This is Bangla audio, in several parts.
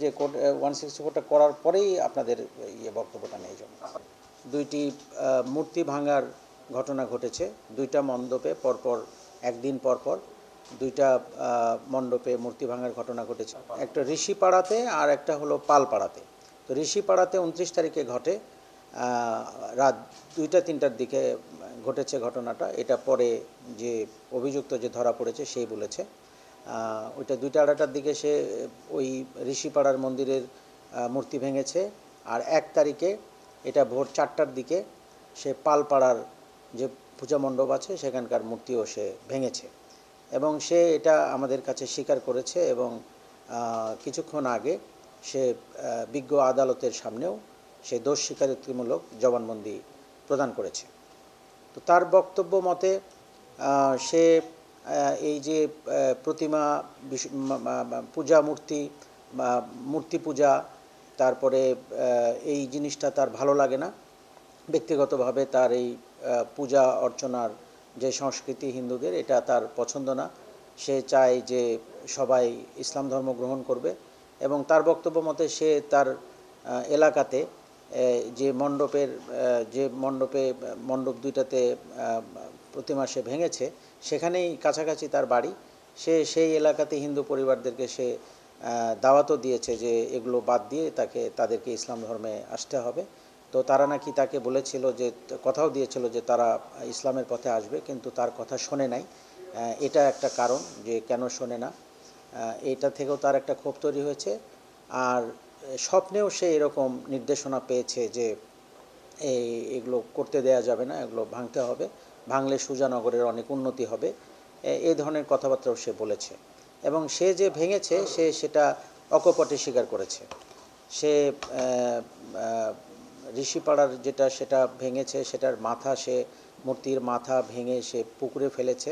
যে কোড 164টা করার পরেই আপনাদের বক্তব্যটা নেই জন্য দুইটি মূর্তি ভাঙার ঘটনা ঘটেছে। দুইটা মণ্ডপে পরপর একদিন পরপর দুইটা মণ্ডপে মূর্তি ভাঙার ঘটনা ঘটেছে। একটা ঋষিপাড়াতে আর একটা হলো পালপাড়াতে। তো ঋষিপাড়াতে 29 তারিখে ঘটে, রাত 2টা-3টার দিকে ঘটেছে ঘটনাটা। এটা পরে যে অভিযুক্ত যে ধরা পড়েছে সেই বলেছে। ওইটা 2টা-2:30টার দিকে সে ওই ঋষিপাড়ার মন্দিরের মূর্তি ভেঙেছে। আর 1 তারিখে এটা ভোর 4টার দিকে সে পালপাড়ার যে পূজা মণ্ডপ আছে সেখানকার মূর্তিও সে ভেঙেছে এবং সে এটা আমাদের কাছে স্বীকার করেছে এবং কিছুক্ষণ আগে সে বিজ্ঞ আদালতের সামনেও সে দোষ স্বীকারোক্তিমূলক জবানবন্দি প্রদান করেছে। তো তার বক্তব্য মতে সে এই যে প্রতিমা পূজা মূর্তি পূজা, তারপরে এই জিনিসটা তার ভালো লাগে না। ব্যক্তিগতভাবে তার এই পূজা অর্চনার যে সংস্কৃতি হিন্দুদের, এটা তার পছন্দ না। সে চায় যে সবাই ইসলাম ধর্ম গ্রহণ করবে এবং তার বক্তব্য মতে সে তার এলাকাতে যে মণ্ডপ দুইটাতে প্রতিমা সে ভেঙেছে সেখানেই কাছাকাছি তার বাড়ি। সে সেই এলাকাতে হিন্দু পরিবারদেরকে সে দাওয়াতও দিয়েছে যে এগুলো বাদ দিয়ে তাদেরকে ইসলাম ধর্মে আসতে হবে। তো তারা নাকি তাকে বলেছিল যে, কথাও দিয়েছিল যে তারা ইসলামের পথে আসবে, কিন্তু তার কথা শোনে নাই। এটা একটা কারণ যে কেন শোনে না, এটা থেকেও তার একটা ক্ষোভ তৈরি হয়েছে। আর স্বপ্নেও সে এরকম নির্দেশনা পেয়েছে যে এগুলো করতে দেয়া যাবে না, এগুলো ভাঙতে হবে, ভাঙলে সুজানগরের অনেক উন্নতি হবে, এই ধরনের কথাবার্তাও সে বলেছে। এবং সে যে ভেঙেছে সেটা অকপটে স্বীকার করেছে। সে ঋষিপাড়ার সেটা ভেঙেছে, সেটার মূর্তির মাথা ভেঙে সে পুকুরে ফেলেছে।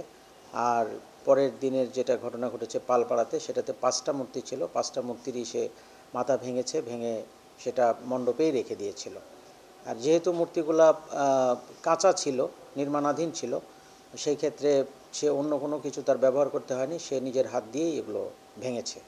আর পরের দিনের যেটা ঘটনা ঘটেছে পালপাড়াতে, সেটাতে 5টা মূর্তি ছিল, 5টা মূর্তিরই সে মাথা ভেঙে সেটা মণ্ডপেই রেখে দিয়েছিল। আর যেহেতু মূর্তিগুলা কাঁচা ছিল, নির্মাণাধীন ছিল, সেই ক্ষেত্রে সে অন্য কোনো কিছু তার ব্যবহার করতে হয়নি, সে নিজের হাত দিয়েই এগুলো ভেঙেছে।